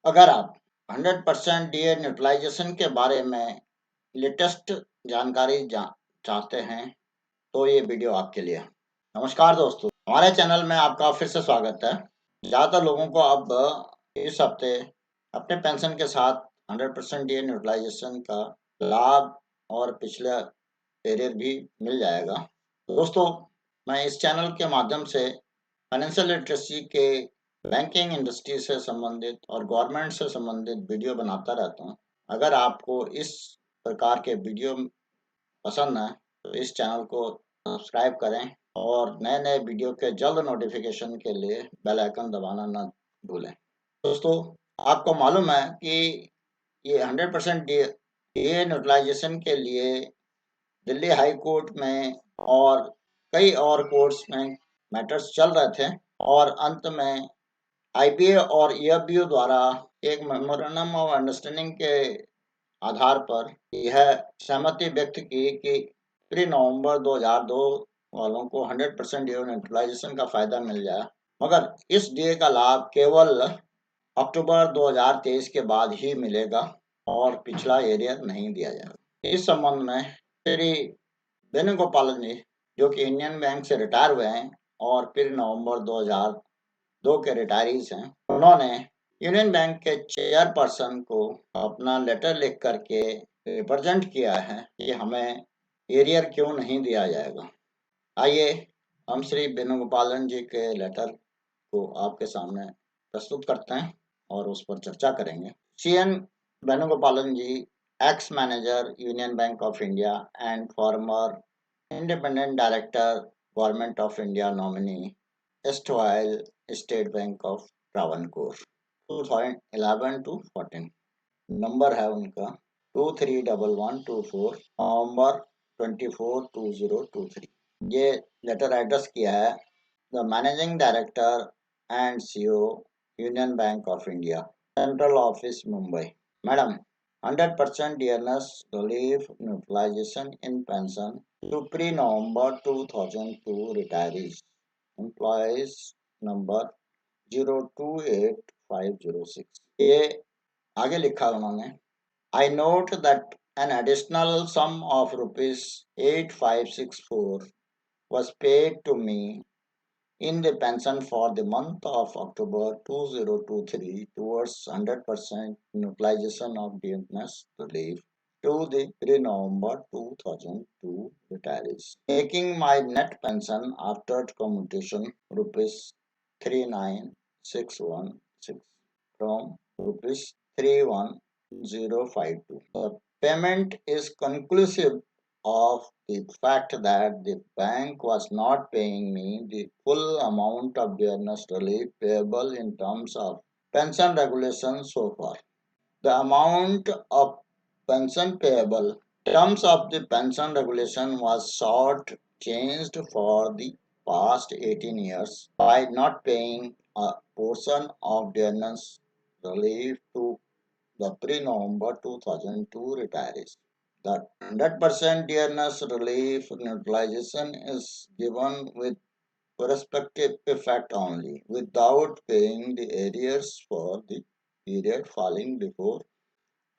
अगर आप 100% DA neutralisation के बारे में लेटेस्ट जानकारी चाहते हैं तो ये वीडियो आपके लिए है। नमस्कार दोस्तों, हमारे चैनल में आपका फिर से स्वागत है। ज़्यादातर लोगों को अब इस हफ्ते अपने पेंशन के साथ 100% डीए न्यूट्रलाइजेशन का लाभ और पिछले पीरियड भी मिल जाएगा। दोस्तों, मैं इस चैनल के माध्यम से फाइनेंशियल लिटरेसी के बैंकिंग इंडस्ट्री से संबंधित और गवर्नमेंट से संबंधित वीडियो बनाता रहता हूँ। अगर आपको इस प्रकार के वीडियो पसंद है तो इस चैनल को सब्सक्राइब करें और नए नए वीडियो के जल्द नोटिफिकेशन के लिए बेल आइकन दबाना न भूलें। दोस्तों, आपको मालूम है कि ये 100% डीए न्यूट्रलाइजेशन के लिए दिल्ली हाई कोर्ट में और कई और कोर्ट्स में मैटर्स चल रहे थे और अंत में आईबीए और ईएफबीयू द्वारा एक मेमोरेंडम ऑफ अंडरस्टैंडिंग के आधार पर यह सहमति व्यक्त की कि प्री नवंबर 2002 वालों को 100% डीए न्यूट्रलाइजेशन का फायदा मिल जाए, मगर इस डीए का लाभ केवल अक्टूबर 2023 के बाद ही मिलेगा और पिछला एरियर नहीं दिया जाएगा। इस संबंध में श्री वेणुगोपालन जी, जो कि इंडियन बैंक से रिटायर हुए हैं और फिर नवंबर 2002 के रिटायरीज हैं, उन्होंने यूनियन बैंक के चेयरपर्सन को अपना लेटर लिख करके रिप्रेजेंट किया है कि हमें एरियर क्यों नहीं दिया जाएगा। आइए हम श्री वेणुगोपालन जी के लेटर को आपके सामने प्रस्तुत करते हैं और उस पर चर्चा करेंगे। C N Venugopalan ji, ex manager Union Bank of India and former independent director government of India nominee erstwhile State Bank of Travancore 2011 to 14। Number है उनका 231124 नवंबर 24/2023। ये लेटर एड्रेस किया है the managing director and CEO Union Bank of India, central office Mumbai. Madam, 100% dearness relief neutralization in pension to pre-November 2002 retirees, employees number 028506। ये आगे लिखा उन्होंने, I note that an additional sum of rupees 8564 was paid to me in the pension for the month of October 2023 towards 100% utilization of dearness relief to the pre-November 2002 retirees, making my net pension after commutation rupees 39616 from rupees 31052. The payment is conclusive of the fact that the bank was not paying me the full amount of dearness relief payable in terms of pension regulations so far. The amount of pension payable terms of the pension regulation was short changed for the past 18 years by not paying a portion of dearness relief to the pre-November 2002 retirees. The 100% dearness relief neutralization is given with prospective effect only, without paying the arrears for the period falling before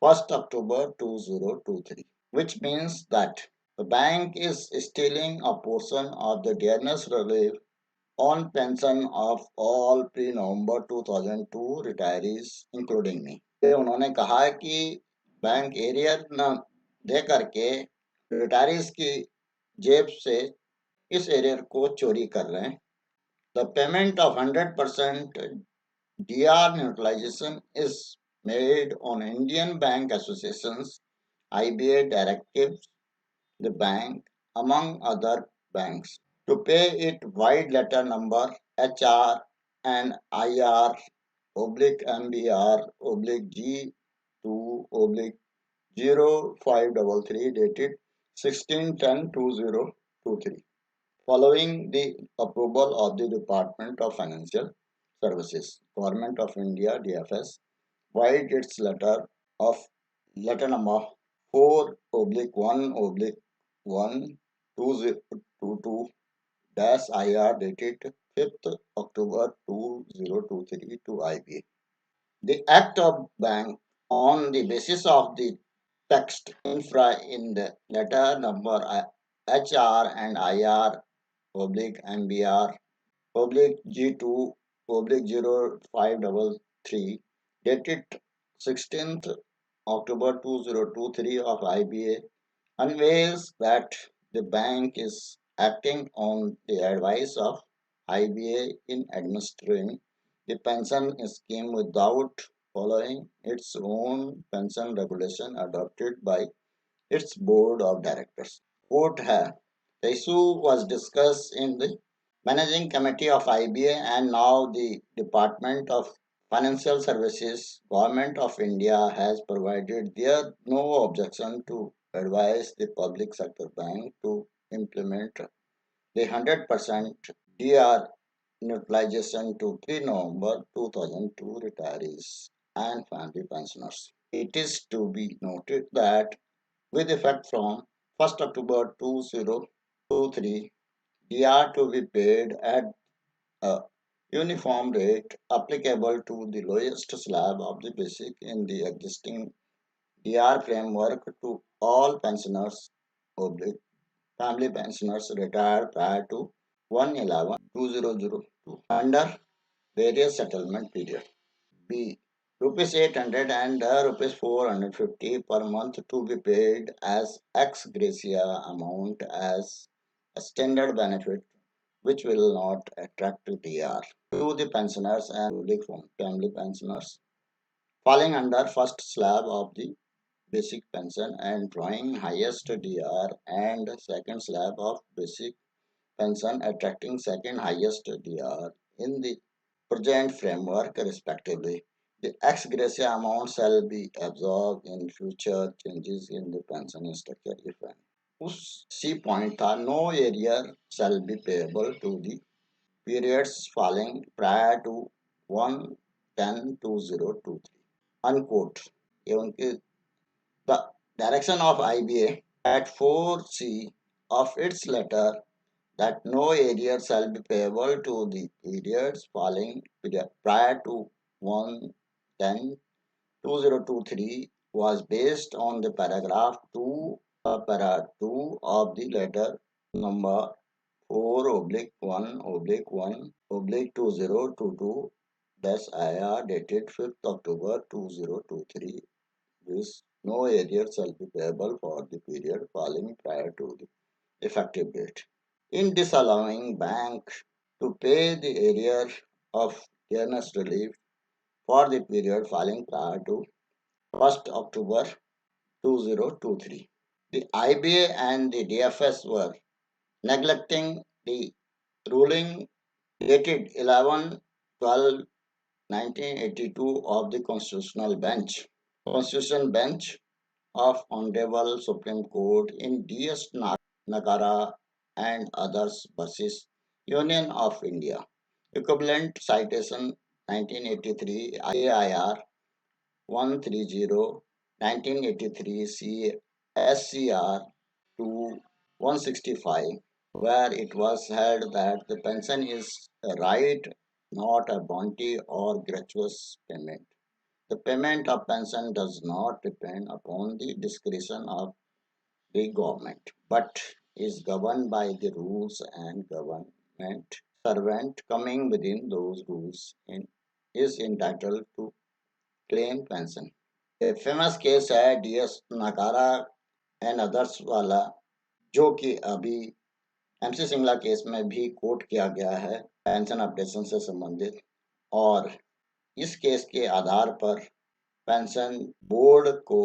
1st October 2023, which means that the bank is stealing a portion of the dearness relief on pension of all pre-November 2002 retirees, including me। उन्होंने कहा है कि bank arrear न दे करके retirees की जेब से इस एरियर को चोरी कर रहे हैं। The payment of 100% DR neutralization is made on Indian Bank Association's IBA directives, the bank, among other banks, to pay it wide letter number HR and IR /MBR G2/0533 dated 16/10/2023, following the approval of the Department of Financial Services, Government of India DFS, wide its letter number 4/1/2022-IR dated 5th October 2023 to IBA. The act of bank on the basis of the text infra in the letter number HR and IR oblique MBR oblique G2 oblique 0533 dated 16th October 2023 of IBA unveils that the bank is acting on the advice of IBA in administering the pension scheme without following its own pension regulation adopted by its board of directors. Quote है, the issue was discussed in the managing committee of IBA and now the Department of Financial Services, Government of India has provided their no objection to advise the public sector bank to implement the 100% DR neutralization to 3 November 2002 retirees and family pensioners. It is to be noted that with effect from 1st October 2023, DR to be paid at a uniform rate applicable to the lowest slab of the basic in the existing DR framework to all pensioners, oblique family pensioners retired prior to 1/11/2002 under various settlement period. B. Rupees 800 and rupees 450 per month to be paid as ex gratia amount as a standard benefit which will not attract DR to the pensioners and public family pensioners falling under first slab of the basic pension and drawing highest DR and second slab of basic pension attracting second highest DR in the present framework respectively. The ex gratia amount shall be absorbed in future changes in the pension structure if any. उस C point था no arrear shall be payable to the periods falling prior to 1/10/2023 unquote. ये उनकी the direction of IBA at 4C of its letter that no arrear shall be payable to the periods falling prior to 1/10/2023 was based on the paragraph 2 para 2 of the letter number 4 oblique 1 oblique 1 oblique 2022 dash IR dated 5th October 2023. This no arrear shall be payable for the period falling prior to the effective date. In disallowing bank to pay the arrear of dearness relief for the period falling prior to 1st October 2023. The IBA and the DFS were neglecting the ruling dated 11/12/1982 of the Constitutional Bench of Honorable Supreme Court in DS Nagara and others versus Union of India. Equivalent citation 1983 AIR 130 1983 SCR 2 165 where it was held that the pension is a right, not a bounty or gratuitous payment. The payment of pension does not depend upon the discretion of the government, but is governed by the rules and government servant coming within those rules is entitled to claim pension. A famous case है DS Nakara and others वाला जो कि अभी MC Singla case में भी coat किया गया है पेंशन अपडेशन से संबंधित और इस केस के आधार पर पेंशन बोर्ड को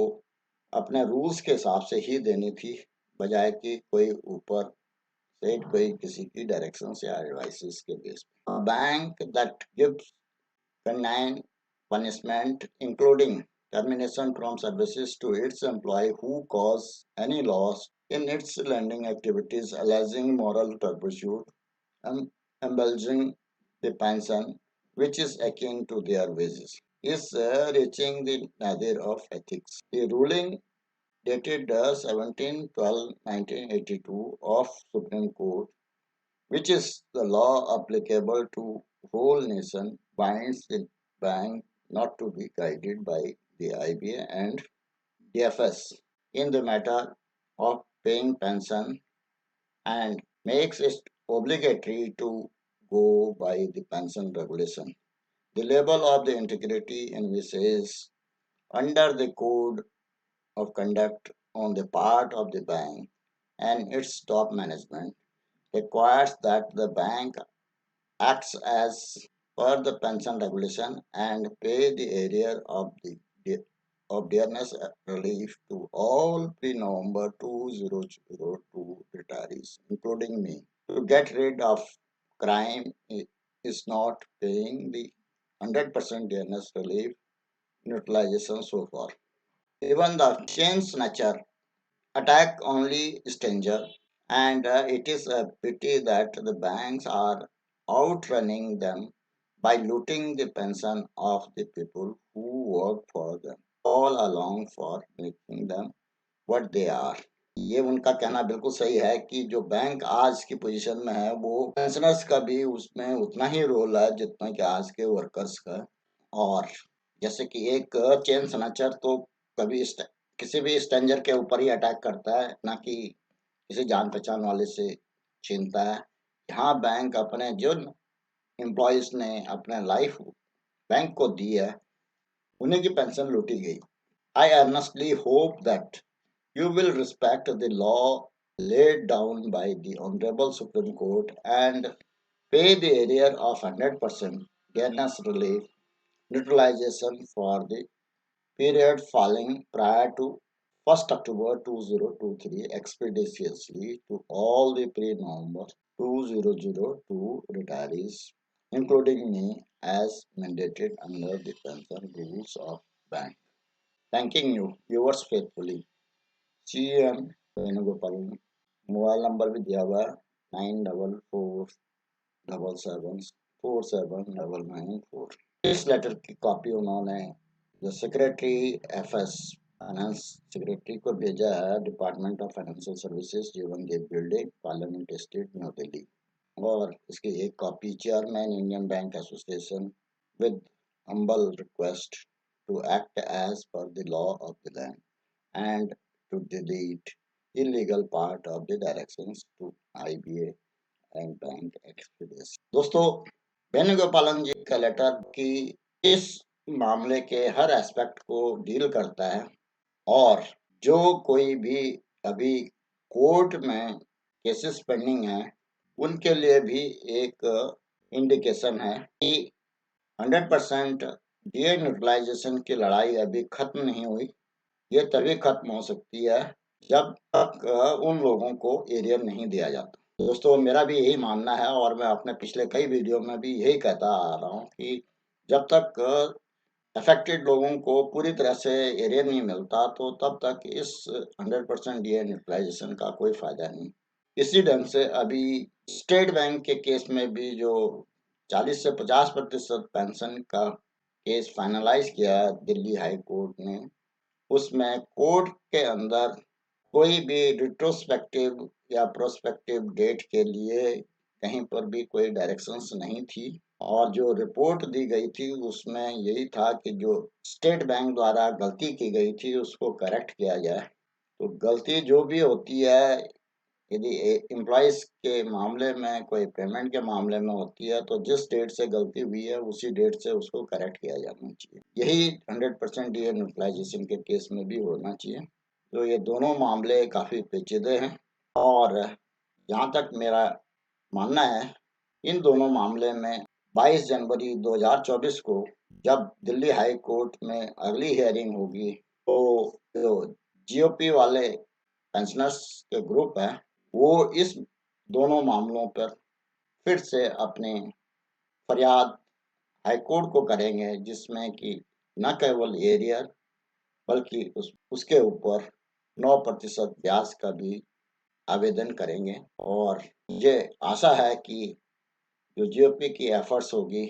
अपने रूल्स के हिसाब से ही देनी थी बजाय कि कोई ऊपर से कोई किसी की डायरेक्शन या एडवाइसेस के बेस पे bank that gives benign punishment including termination from services to its employee who cause any loss in its lending activities alleging moral turpitude and embellishing the pension which is akin to their wages is reaching the nadir of ethics. The ruling dated 17/12/1982 of Supreme Court, which is the law applicable to whole nation, binds the bank not to be guided by the IBA and DFS in the matter of paying pension and makes it obligatory to go by the pension regulation. The level of the integrity in which is under the code of conduct on the part of the bank and its top management requires that the bank acts as per the pension regulation and pay the area of dearness relief to all pre-November 2002 retirees, including me. To get rid of crime is not paying the 100% dearness relief utilization so far. Even the chain snatcher attack only stranger, and it is a pity that the banks are outrunning them by looting the pension of the people who work for them all along for making them what they are. ये उनका कहना बिल्कुल सही है कि जो bank आज की पोजीशन में है वो पेंशनर्स का भी उसमें उतना ही रोल है जितना कि आज के वर्कर्स का। और जैसे कि एक चेन स्नैचर तो कभी किसी भी स्ट्रेंजर के ऊपर ही अटैक करता है, ना कि किसी जान पहचान वाले से छीनता है। यहाँ बैंक अपने जो एम्प्लॉयज ने अपने लाइफ बैंक को दी है उन्हीं की पेंशन लूटी गई। I earnestly hope that you will respect the law laid down by the Honorable Supreme Court and pay the arrear of 100% dearness relief neutralization for the period falling prior to 1st October 2023 expeditiously to all the pre-November 2002 retirees, including me, as mandated under the pension rules of bank. Thanking you, yours faithfully, CM Venugopal. Mobile number भी दिया हुआ है 9447747994। इस letter की copy उन्होंने जो secretary FS finance secretary को भेजा है, department of financial services, Jeevan Gate Building, Parliament Street, New Delhi. और इसकी एक copy chairman Indian Bank Association with humble request to act as per the law of the land and to delete illegal part of the directions to IBA and bank expedition। दोस्तों, वेणुगोपालन जी का letter की इस मामले के हर aspect को deal करता है और जो कोई भी अभी कोर्ट में केसेस पेंडिंग है उनके लिए भी एक इंडिकेशन है कि 100% डीए न्यूट्रलाइजेशन की लड़ाई अभी खत्म नहीं हुई। ये तभी खत्म हो सकती है जब तक उन लोगों को एरियर नहीं दिया जाता। दोस्तों, मेरा भी यही मानना है और मैं अपने पिछले कई वीडियो में भी यही कहता आ रहा हूँ कि जब तक अफेक्टेड लोगों को पूरी तरह से एरियर नहीं मिलता तो तब तक इस 100% डीए न्यूट्रलाइजेशन का कोई फायदा नहीं। इसी ढंग से अभी स्टेट बैंक के केस में भी जो 40 से 50% पेंशन का केस फाइनलाइज किया दिल्ली हाई कोर्ट ने, उसमें कोर्ट के अंदर कोई भी रिट्रोस्पेक्टिव या प्रोस्पेक्टिव डेट के लिए कहीं पर भी कोई डायरेक्शंस नहीं थी और जो रिपोर्ट दी गई थी उसमें यही था कि जो स्टेट बैंक द्वारा गलती की गई थी उसको करेक्ट किया जाए। तो गलती जो भी होती है, यदि एम्प्लॉयज के मामले में कोई पेमेंट के मामले में होती है तो जिस डेट से गलती हुई है उसी डेट से उसको करेक्ट किया जाना चाहिए। यही 100% डीए न्यूट्रलाइजेशन के केस में भी होना चाहिए। तो ये दोनों मामले काफ़ी पेचीदे हैं और जहाँ तक मेरा मानना है इन दोनों मामले में 22 जनवरी 2024 को जब दिल्ली हाई कोर्ट में अगली हियरिंग होगी तो जो जीओपी वाले पेंशनर्स के ग्रुप है वो इस दोनों मामलों पर फिर से अपने फरियाद हाई कोर्ट को करेंगे, जिसमें कि न केवल एरियर बल्कि उसके ऊपर 9% ब्याज का भी आवेदन करेंगे। और मुझे आशा है कि जो जीओपी की एफर्ट्स होगी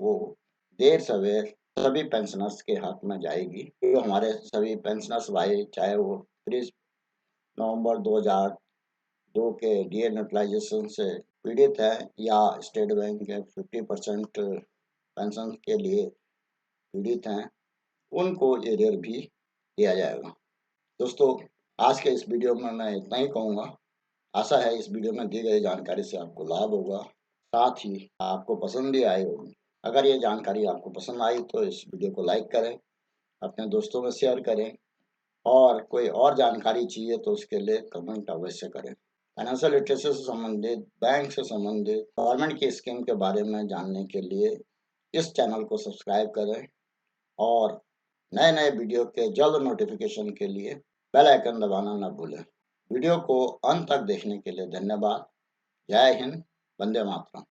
वो देर सवेर सभी पेंशनर्स के हक में जाएगी। जो हमारे सभी पेंशनर्स भाई, चाहे वो 30 नवंबर 2002 के डीए न्यूट्रलाइजेशन से पीड़ित है या स्टेट बैंक के 50% पेंशन के लिए पीड़ित हैं उनको ये ऋण भी दिया जाएगा। दोस्तों, आज के इस वीडियो में मैं इतना ही कहूँगा। आशा है इस वीडियो में दी गई जानकारी से आपको लाभ होगा, साथ ही आपको पसंद भी आई होगी। अगर ये जानकारी आपको पसंद आई तो इस वीडियो को लाइक करें, अपने दोस्तों में शेयर करें और कोई और जानकारी चाहिए तो उसके लिए कमेंट अवश्य करें। फाइनेंशियल लिटरेसी से संबंधित, बैंक से संबंधित, गवर्नमेंट की स्कीम के बारे में जानने के लिए इस चैनल को सब्सक्राइब करें और नए-नए वीडियो के जल्द नोटिफिकेशन के लिए बेल आइकन दबाना न भूलें। वीडियो को अंत तक देखने के लिए धन्यवाद। जय हिंद, वंदे मातरम।